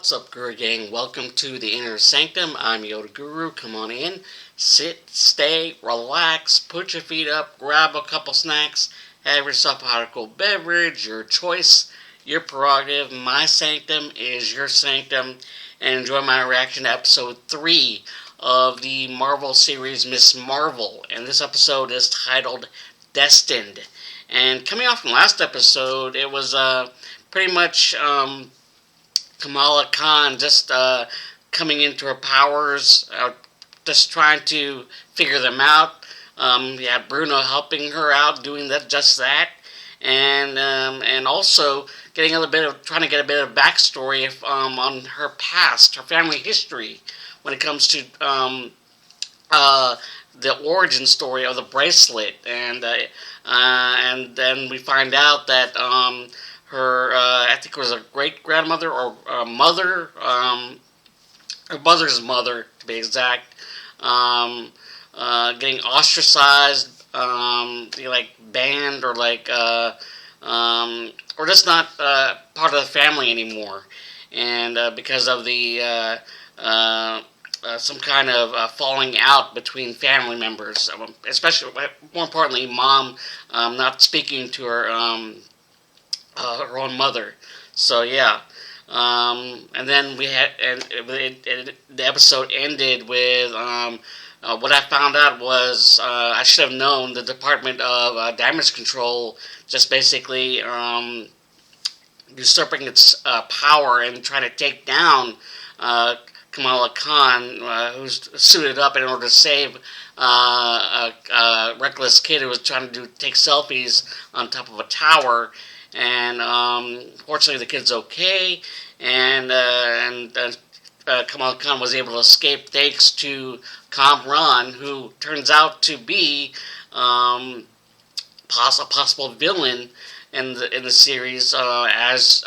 What's up, Guru Gang? Welcome to the Inner Sanctum. I'm Yoda Guru. Come on in, sit, stay, relax, put your feet up, grab a couple snacks, have yourself a hot or cold beverage, your choice, your prerogative. My sanctum is your sanctum, and enjoy my reaction to episode 3 of the Marvel series Miss Marvel. And this episode is titled Destined. And coming off from last episode, it was pretty much Kamala Khan just coming into her powers, just trying to figure them out. Bruno helping her out, doing just that, and also getting trying to get a bit of backstory on her past, her family history, when it comes to the origin story of the bracelet, and then we find out that her, I think it was a great grandmother or mother, her mother's mother to be exact, getting ostracized, banned, or or just not part of the family anymore, and because of the some kind of falling out between family members, especially, more importantly, mom not speaking to her her own mother. So yeah, and then we had, the episode ended with what I found out was, I should have known, the Department of Damage Control just basically usurping its power and trying to take down Kamala Khan, who's suited up in order to save a reckless kid who was trying to take selfies on top of a tower. And fortunately, the kid's okay, and Kamala Khan was able to escape thanks to Kamran, who turns out to be a possible villain in the series, as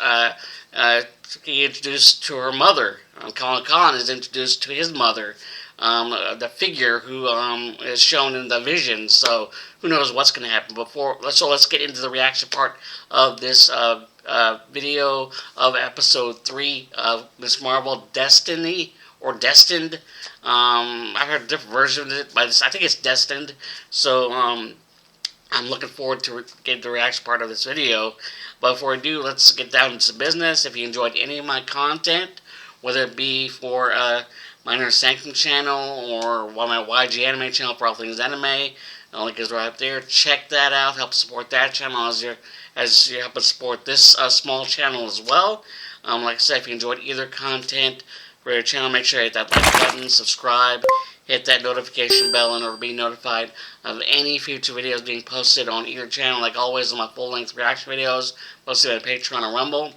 he introduced to her mother. Kamala Khan is introduced to his mother, the figure who is shown in the vision. So who knows what's going to happen. Let's get into the reaction part of this video of episode 3 of Miss Marvel, Destiny, or Destined. I've heard a different version of it, but I think it's Destined. So I'm looking forward to getting the reaction part of this video. But before I do, let's get down to business. If you enjoyed any of my content, whether it be for my Inner Sanctum channel or my YG Anime channel for all things anime, the link is right up there. Check that out. Help support that channel as you help us support this small channel as well. Like I said, if you enjoyed either content for your channel, make sure you hit that like button, subscribe, hit that notification bell in order to be notified of any future videos being posted on either channel. Like always, on my full-length reaction videos posted on Patreon or Rumble.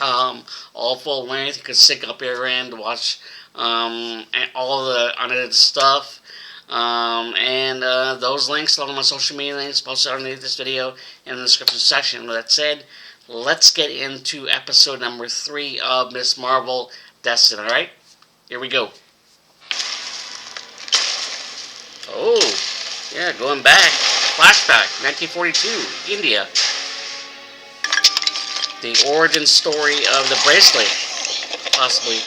All full length. You can sync up your end to watch and all the unedited stuff. And those links, along with my social media links, posted underneath this video in the description section. With that said, let's get into episode number 3 of Miss Marvel, Destined. Alright? Here we go. Oh, yeah, going back. Flashback, 1942, India. The origin story of the bracelet, possibly.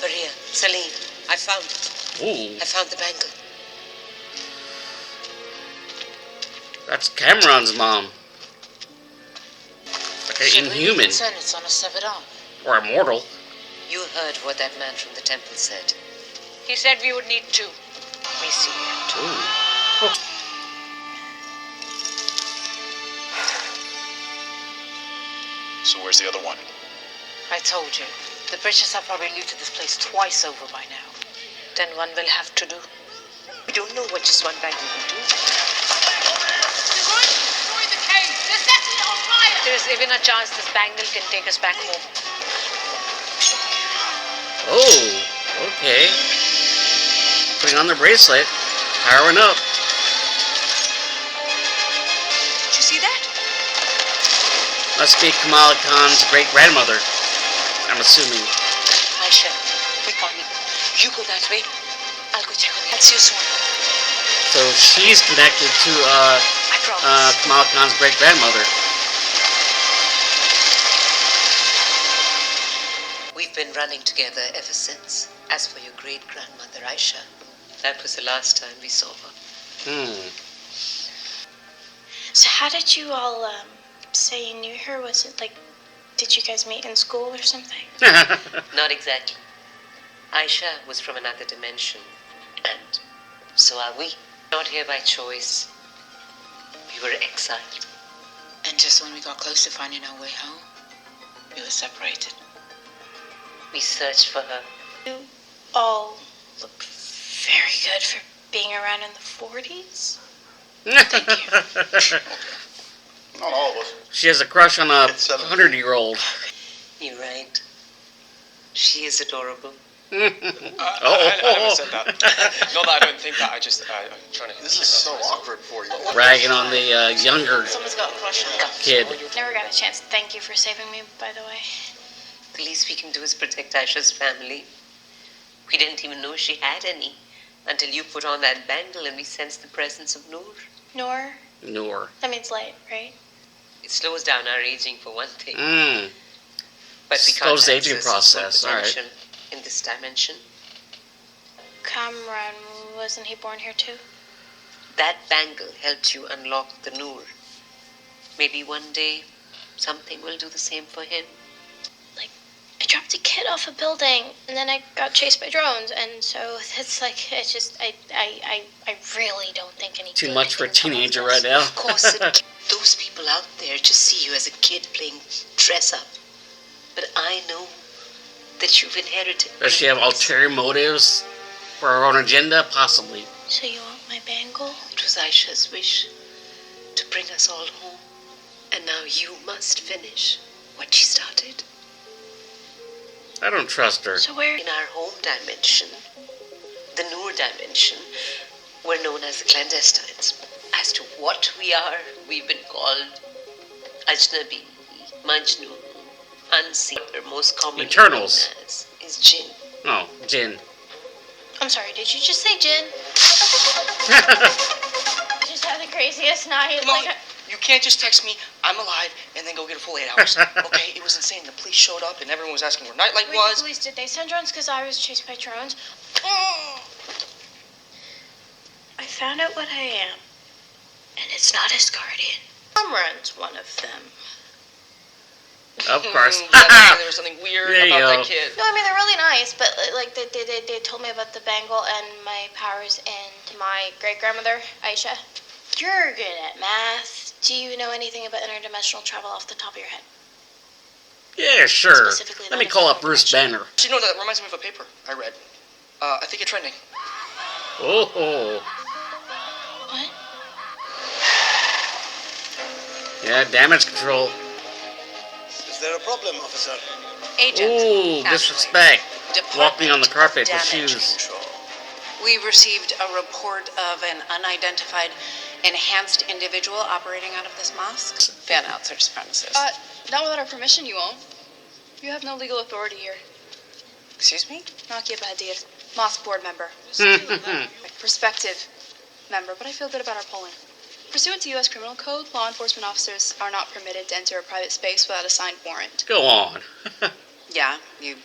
Maria, Celine, I found it. Ooh. I found the bangle. That's Cameron's mom. Like an inhuman. It's on a severed arm. Or immortal. You heard what that man from the temple said. He said we would need 2. We see it. Ooh. Oh. So where's the other one? I told you. The British are probably new to this place twice over by now. Then one will have to do. We don't know what just one bangle will do. Destroy the cave! They're setting it on fire! There is even a chance this bangle can take us back home. Oh, okay. Putting on the bracelet, powering up. Did you see that? Must be Kamala Khan's I'll go check on you. I'll see you soon. So she's connected to I promise. Kamala Khan's great grandmother. We've been running together ever since. As for your great-grandmother, Aisha, that was the last time we saw her. So how did you all say you knew her? Was it like, did you guys meet in school or something? Not exactly. Aisha was from another dimension, and so are we. Not here by choice. We were exiled. And just when we got close to finding our way home, we were separated. We searched for her. You all look very good for being around in the 40s. Thank you. Not all of us. She has a crush on a It's 100-year-old. You're right. She is adorable. I never said that. Not that I don't think that. I'm trying to. This is so awkward for you. Bragging on the younger Someone's got a crush on kid. Never got a chance. Thank you for saving me, by the way. The least we can do is protect Aisha's family. We didn't even know she had any until you put on that bangle and we sensed the presence of Noor. Noor? Noor. That means light, right? It slows down our aging for one thing. But we Slows can't the aging access full process, all right. potential in this dimension. Kamran, wasn't he born here too? That bangle helped you unlock the Noor. Maybe one day something will do the same for him. Like, I dropped a kid off a building, and then I got chased by drones, and so it's like, it's just, I really don't think any Too good much for a things come of teenager this. right now. Of course, those people out there just see you as a kid playing dress up. But I know that you've inherited. Does she have ulterior motives for her own agenda? Possibly. So you want my bangle? It was Aisha's wish to bring us all home. And now you must finish what she started. I don't trust her. So where? In our home dimension, the Noor dimension, we're known as the clandestines. As to what we are, we've been called Ajnabi, Majnun, Unseen, or most commonly Eternals. known as is Jinn. Oh, Jin. I'm sorry, did you just say Jin? I just had the craziest night. Come on, Like, you can't just text me, I'm alive, and then go get a full 8 hours. Okay, it was insane. The police showed up and everyone was asking where Nightlight wait, the was. police, did they send drones? Because I was chased by drones. I found out what I am, and it's not his guardian. Kamran's one of them. Of course. Yeah, there was something weird There you about go. that kid. No, I mean, they're really nice, but like they told me about the bangle and my powers and my great-grandmother, Aisha. You're good at math. Do you know anything about interdimensional travel off the top of your head? Yeah, sure. Specifically Let me that call of up Bruce Banner. Actually, no, that reminds me of a paper I read. I think it's trending. Oh. What? Yeah, damage control. Is there a problem, officer? Agent. Ooh, Casualty. disrespect. Department Walking on the carpet with Damage shoes. Control. We received a report of an unidentified enhanced individual operating out of this mosque. Fan out search premises. Not without our permission, you won't. You have no legal authority here. Excuse me? Nakia Bahadir, mosque board member. Prospective member, but I feel good about our polling. Pursuant to U.S. Criminal Code, law enforcement officers are not permitted to enter a private space without a signed warrant. Go on. Yeah, it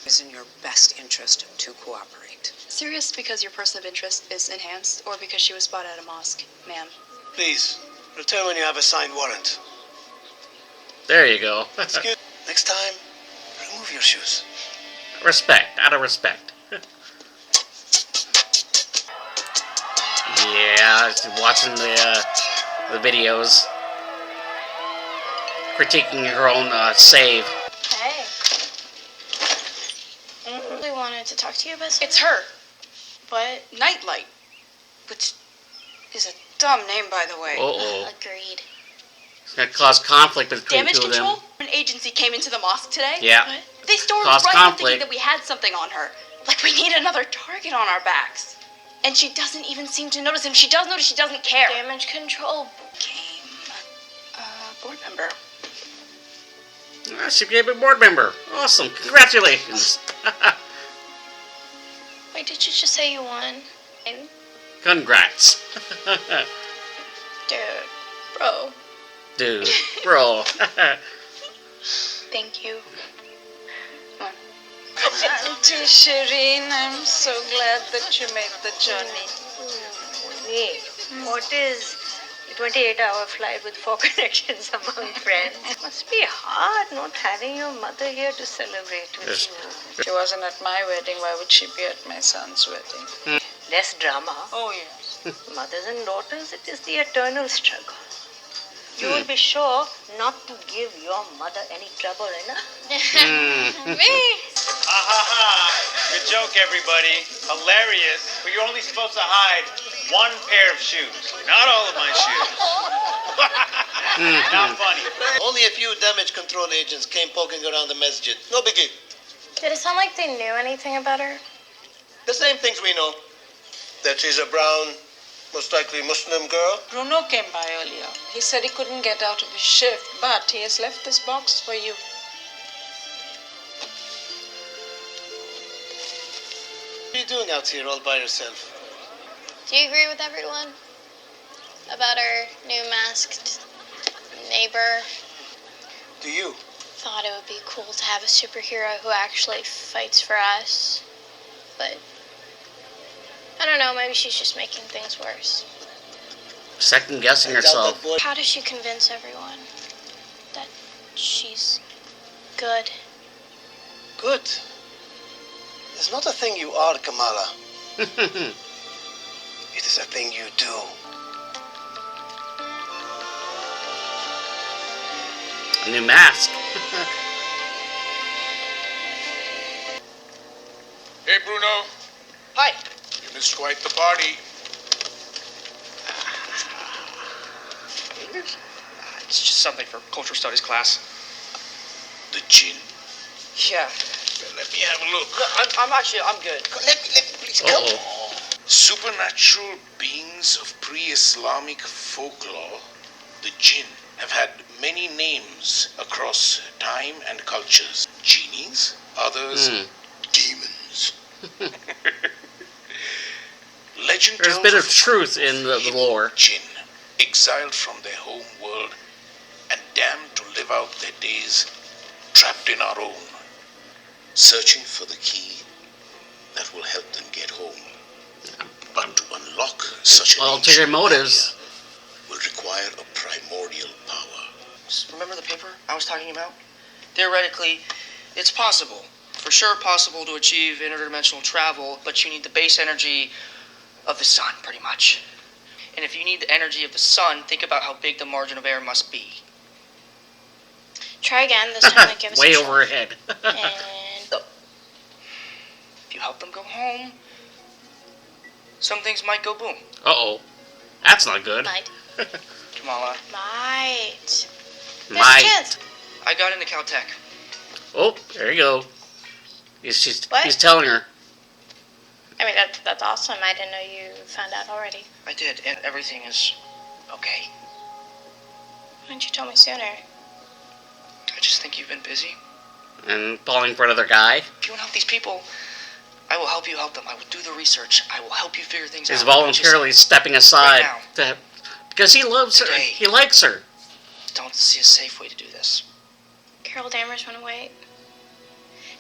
is in your best interest to cooperate. Serious because your person of interest is enhanced, or because she was spotted at a mosque, ma'am. Please, return when you have a signed warrant. There you go. Excuse. Next time, remove your shoes. Respect. Out of respect. Yeah, watching the videos. Critiquing her own save. Hey. I really wanted to talk to you about something. It's her, What? Nightlight, which is a dumb name, by the way. Uh-oh. Agreed. It's going to cause conflict between Damage the two of them. control? An agency came into the mosque today. Yeah. What? They stormed Cause right in conflict. thinking that we had something on her. Like we need another target on our backs. And she doesn't even seem to notice him. She does notice, she doesn't care. Damage control. Came board member. She became a board member. Awesome. Congratulations. Are Wait, did you just say you won? Congrats. Dude, bro. Dude, bro. Thank you. Auntie Shireen, I'm so glad that you made the journey. Wait, what is a 28-hour flight with 4 connections among friends? Must be hard not having your mother here to celebrate with Yes. you. She wasn't at my wedding. Why would she be at my son's wedding? Less drama. Oh, yes. Mothers and daughters, it is the eternal struggle. You will be sure not to give your mother any trouble, Me? Ha ha ha! Good joke, everybody. Hilarious. But you're only supposed to hide one pair of shoes, not all of my shoes. Not funny. Only a few damage control agents came poking around the masjid. No biggie. Did it sound like they knew anything about her? The same things we know. That she's a brown, most likely Muslim girl. Bruno came by earlier. He said he couldn't get out of his shift, but he has left this box for you. What are you doing out here all by yourself? Do you agree with everyone about our new masked neighbor? Do you? Thought it would be cool to have a superhero who actually fights for us, but I don't know, maybe she's just making things worse. Second guessing I doubt herself. that boy. How does she convince everyone that she's good? Good. It's not a thing you are, Kamala. It is a thing you do. A new mask. Hey, Bruno. Hi. You missed quite the party. It's just something for cultural studies class. The gin. Yeah. Let me have a look. I'm good. Let me, please, come. Uh-oh. Supernatural beings of pre-Islamic folklore, the jinn, have had many names across time and cultures. Genies, others demons. Legend There's a tells bit of a truth in the hidden lore. Jinn, exiled from their home world and damned to live out their days trapped in our own, searching for the key that will help them get home. But to unlock such an Ulterior ancient motives. barrier will require a primordial power. Just remember the paper I was talking about? Theoretically, it's possible. For sure possible to achieve interdimensional travel, but you need the base energy of the sun, pretty much. And if you need the energy of the sun, think about how big the margin of error must be. Try again, this time give us Way a over her try. head. And If you help them go home, some things might go boom. Uh-oh. That's not good. might. Kamala, Might. There's a Might. chance. I got into Caltech. Oh, there you go. What? He's telling her. I mean, that's awesome. I didn't know you found out already. I did, and everything is okay. Why didn't you tell me sooner? I just think you've been busy. And falling for another guy. If you want to help these people, I will help you help them. I will do the research. I will help you figure things He's out. voluntarily stepping aside. Right to, because he loves her. Today. He likes her. Just don't see a safe way to do this. Carol Danvers went away.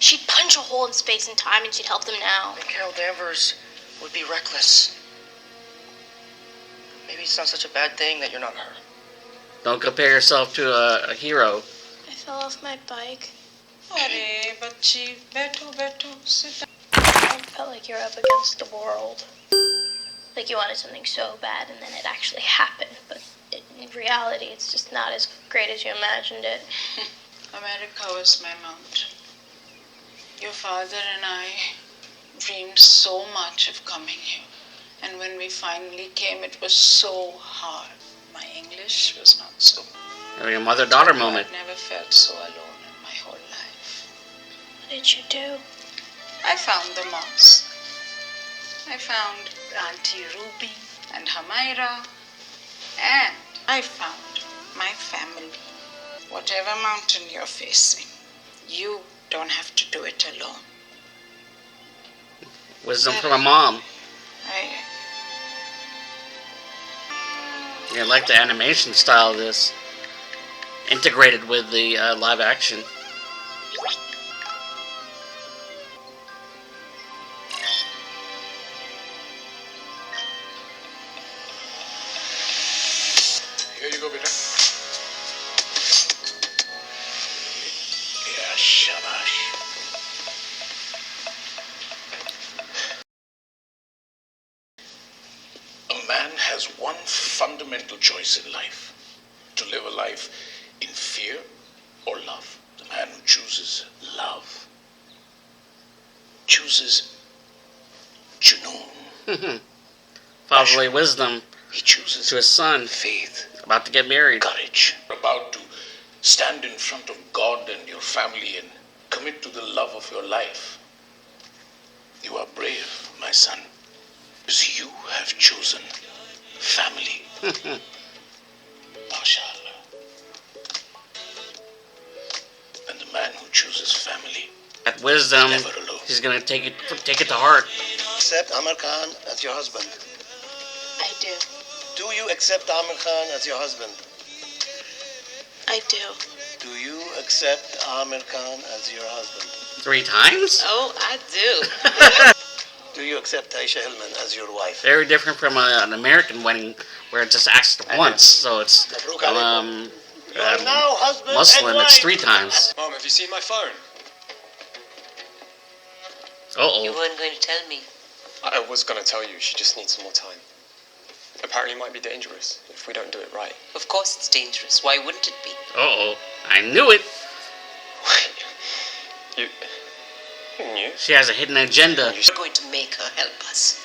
She'd punch a hole in space and time and she'd help them now. And Carol Danvers would be reckless. Maybe it's not such a bad thing that you're not her. Don't compare yourself to a hero. I fell off my bike. Arey, bachi, beto, sit down. I felt like you were up against the world. Like you wanted something so bad and then it actually happened. But in reality, it's just not as great as you imagined it. America was my mount. Your father and I dreamed so much of coming here. And when we finally came, it was so hard. My English was not so. Having a mother-daughter moment. I've never felt so alone in my whole life. What did you do? I found the mosque. I found Auntie Ruby and Hamaira. And I found my family. Whatever mountain you're facing, you don't have to do it alone. Wisdom from a mom. I Yeah, I like the animation style of this. Integrated with the live action. Here you go, beta. Yeah, shabash. A man has one fundamental choice in life: to live a life in fear or love. The man who chooses love chooses Junoon. Fatherly wisdom He chooses to his son, faith, about to get married. courage. You're about to stand in front of God and your family and commit to the love of your life. You are brave, my son, because you have chosen family. MashaAllah. And the man who chooses family, That wisdom, never alone. he's gonna take it to heart. Accept Amir Khan as your husband. I do. Do you accept Amir Khan as your husband? I do. Do you accept Amir Khan as your husband? 3 times? Oh, I do. Do you accept Aisha Hillman as your wife? Very different from an American wedding where it's just asked once. So it's Mabruk alaikum. You are now husband Muslim, and it's wife. 3 times. Mom, have you seen my phone? You Uh-oh. weren't going to tell me. I was going to tell you, she just needs some more time. Apparently it might be dangerous if we don't do it right. Of course it's dangerous. Why wouldn't it be? Uh-oh. I knew it. You knew? She has a hidden agenda. We're going to make her help us.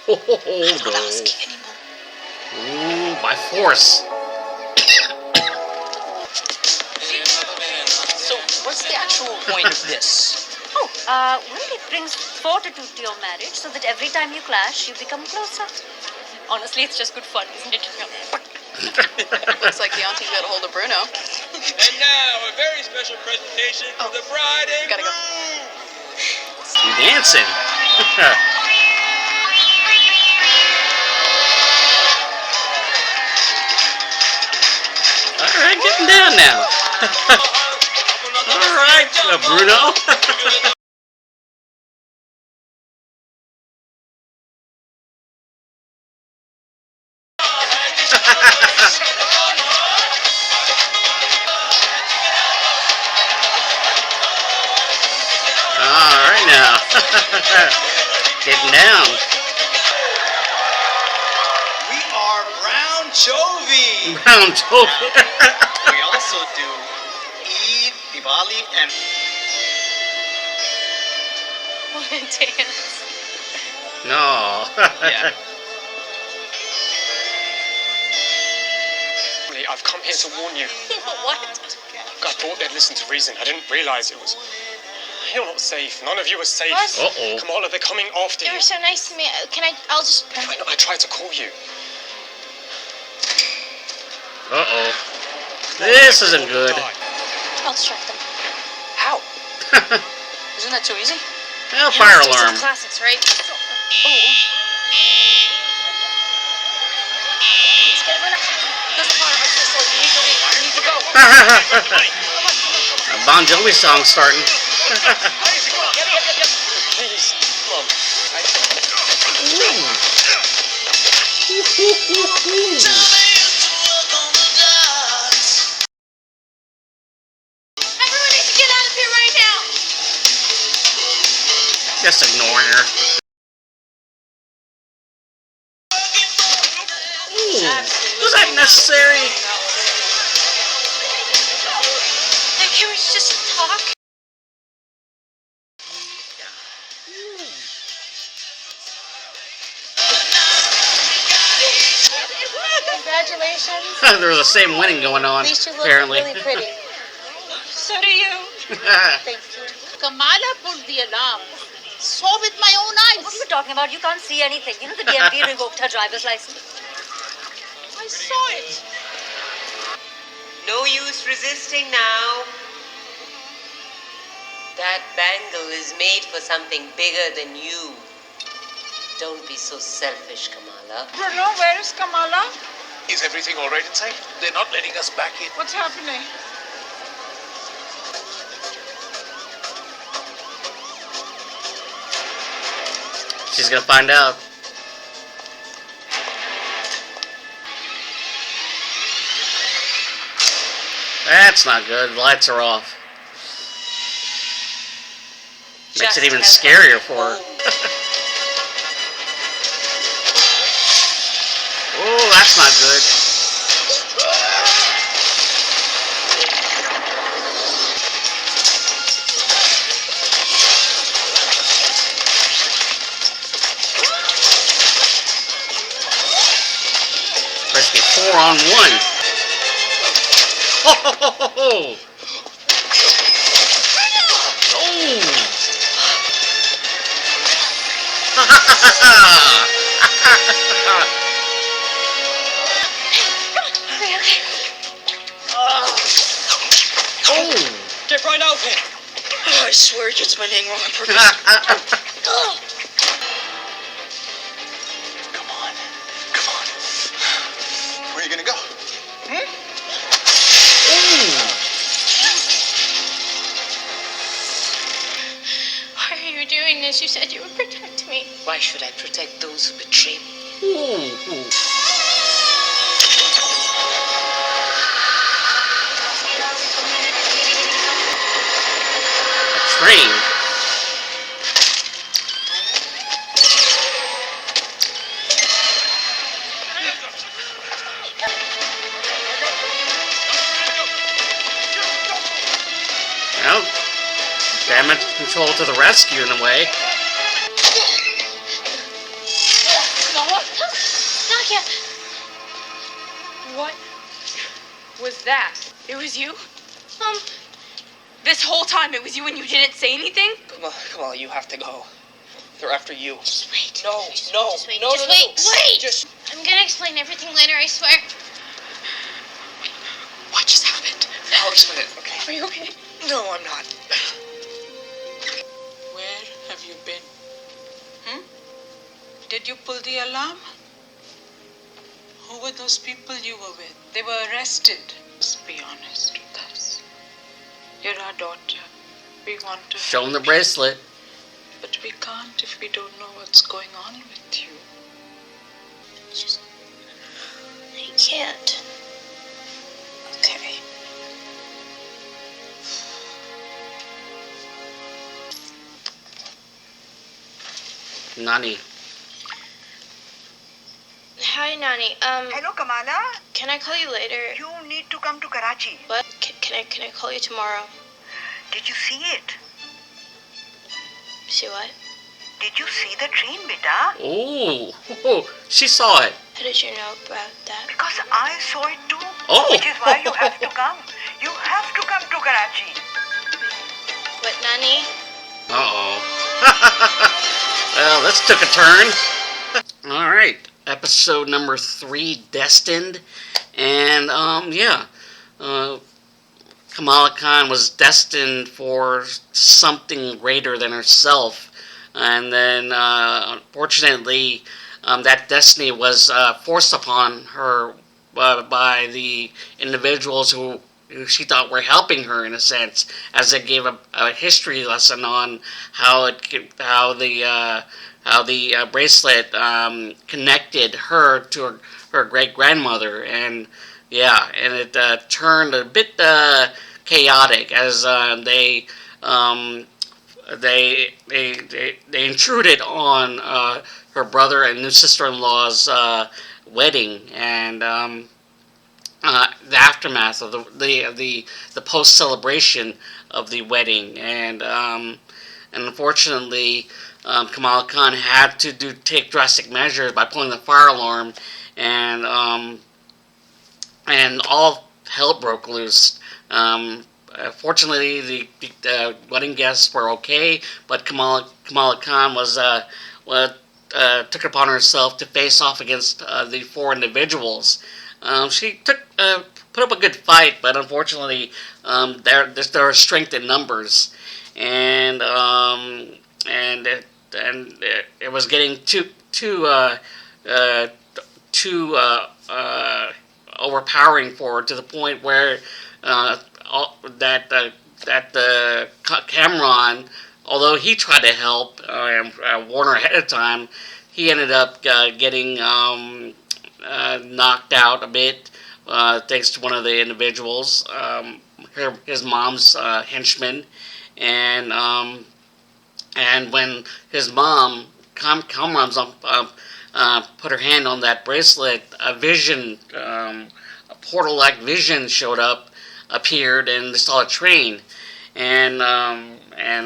Oh, I'm not no. asking anymore. Ooh, by force. So, what's the actual point of this? Well, it brings fortitude to your marriage so that every time you clash, you become closer. Honestly, it's just good fun, isn't it? Looks like the auntie got a hold of Bruno. And now, a very special presentation for the bride and Gotta go. You dancing. Alright, getting down now. Alright, Bruno. Alright now. Getting down. we are Brown Jovi. Brown Jovi. We also do Eid, Diwali, and What a dance. No. yeah. I've come here to warn you. What? I thought they'd listen to reason. I didn't realize it was... You're not safe. None of you are safe. What? Uh-oh. Kamala, they're coming after You you. were so nice to me. I'll just... I tried to call you. Uh-oh. This isn't good. I'll distract them. How? Isn't that too easy? Well, fire alarm. Classics, right? Oh. There's a fire exit, so you need to leave. You need to go. A Bon Jovi song starting. Please, Mom. Everyone needs to get out of here right now. Just ignoring her. Ooh, was that necessary? And can we just talk? Congratulations. There was the same winning going on, These two look apparently. really pretty. So do you. Thank you. Kamala pulled the alarm. Saw with my own eyes. What are you talking about? You can't see anything. You know the DMV revoked her driver's license. I saw it. No use resisting now. That bangle is made for something bigger than you. Don't be so selfish, Kamala. Bruno, where is Kamala? Is everything all right inside? They're not letting us back in. What's happening? She's gonna find out. That's not good. The lights are off. Makes it even scarier for her. Oh, that's not good. Supposed to be 4-on-1. Ho ho ho ho ho! Oh! Ha ha ha ha! Oh! Get right out here. Oh, I swear he gets my name wrong on purpose. Oh. Come on. Come on. Where are you gonna go? Why are you doing this? You said you would protect me. Why should I protect those who betray me? Train. Well, damage control to the rescue in a way. Nakia! What was that? It was you? Um, This whole time it was you and you didn't say anything? Come on, you have to go. They're after you. just wait. No. Just wait. No, Just no, wait. no. Wait! Just. I'm gonna explain everything later, I swear. What just happened? I'll explain it, okay? Are you okay? No, I'm not. Where have you been? Did you pull the alarm? Who were those people you were with? They were arrested. Just be honest with us. You're our daughter. We want to Show him the help bracelet. you, but we can't if we don't know what's going on with you. I can't. Okay. Nani. Hi, Nani. Hello, Kamala. Can I call you later? You need to come to Karachi. What? Can I call you tomorrow? Did you see it? See what? Did you see the train, beta? Oh, she saw it. How did you know about that? Because I saw it too. Oh. Which is why you have to come. You have to come to Karachi. What, Nani? Uh-oh. Well, this took a turn. All right, episode number 3, Destined. And, Kamala Khan was destined for something greater than herself. And then, unfortunately, that destiny was forced upon her by the individuals who she thought were helping her, in a sense, as they gave a history lesson on how the bracelet connected her to her great grandmother, and it turned a bit chaotic as they intruded on her brother and new sister-in-law's wedding, and the aftermath of the post celebration of the wedding, and unfortunately, Kamala Khan had to take drastic measures by pulling the fire alarm, and all hell broke loose. Fortunately, the wedding guests were okay, but Kamala Khan took it upon herself to face off against the 4 individuals. She put up a good fight, but unfortunately, there are strength in numbers, and it was getting too too overpowering for her, to the point where Cameron, although he tried to help and warn her ahead of time, he ended up getting knocked out a bit, thanks to one of the individuals, his mom's henchman, and when his mom, Kamran's put her hand on that bracelet, a vision, a portal-like vision appeared, and they saw a train, and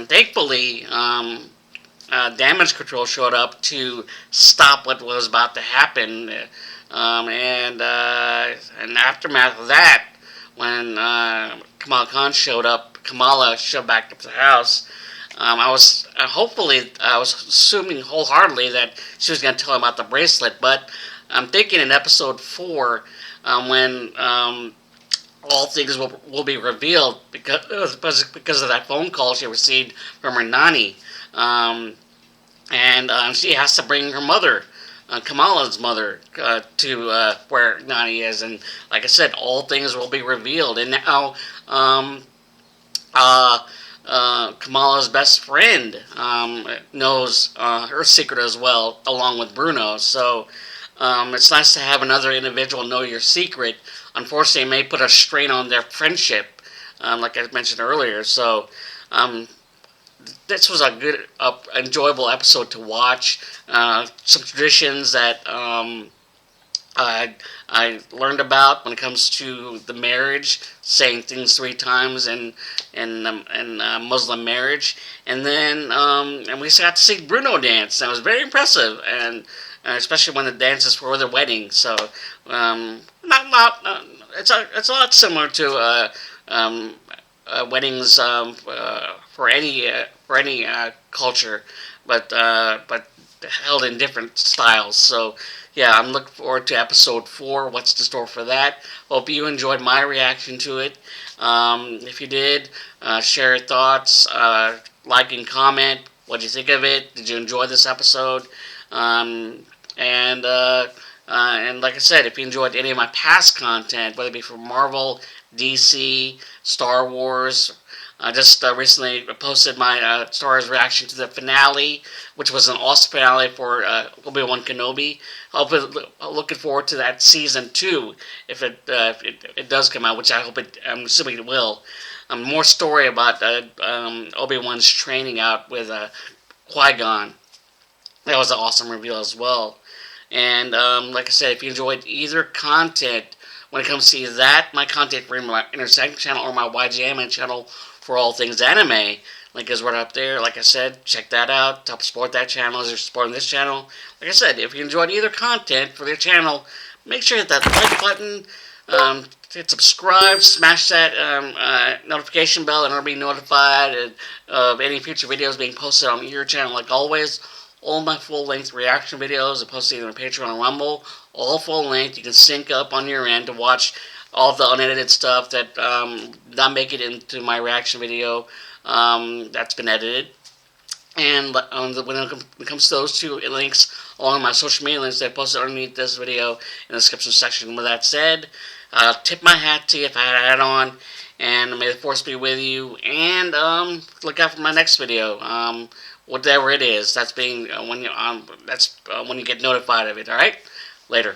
thankfully, damage control showed up to stop what was about to happen, and aftermath of that, when Kamala showed back up to the house. I was assuming wholeheartedly that she was going to tell him about the bracelet, but I'm thinking in episode 4, when all things will be revealed because of that phone call she received from her nanny, and she has to bring her mother, Kamala's mother, to where Nani is, and like I said, all things will be revealed, and now Kamala's best friend knows her secret as well, along with Bruno. So it's nice to have another individual know your secret. Unfortunately, it may put a strain on their friendship, like I mentioned earlier. So this was a good, enjoyable episode to watch. Some traditions that I learned about when it comes to the marriage, saying things 3 times in Muslim marriage, and then and we got to see Bruno dance. That was very impressive, and especially when the dances for the wedding. So it's a lot similar to weddings for any culture, but held in different styles. So yeah, I'm looking forward to episode 4. What's the store for that? Hope you enjoyed my reaction to it. If you did, share your thoughts, like and comment. What did you think of it? Did you enjoy this episode? And like I said, if you enjoyed any of my past content, whether it be from Marvel, DC, Star Wars, I just recently posted my Star Wars reaction to the finale, which was an awesome finale for Obi-Wan Kenobi. Looking forward to that season 2, if it does come out, which I'm assuming it will. More story about Obi-Wan's training out with Qui-Gon. That was an awesome reveal as well. And like I said, if you enjoyed either content, when it comes to that, my content for my Intersect channel or my YGM channel for all things anime, link is right up there. Like I said, check that out to help support that channel as you're supporting this channel. Like I said, if you enjoyed either content for their channel, make sure you hit that like button, hit subscribe, smash that notification bell in order to be notified of any future videos being posted on your channel. Like always, all my full-length reaction videos are posted either on Patreon or Rumble, all full-length. You can sync up on your end to watch all of the unedited stuff that not make it into my reaction video that's been edited. And when it comes to those 2 links, along with my social media links, I posted underneath this video in the description section. With that said, tip my hat to you if I had it on, and may the force be with you, and look out for my next video. Whatever it is, that's when you get notified of it. All right, later.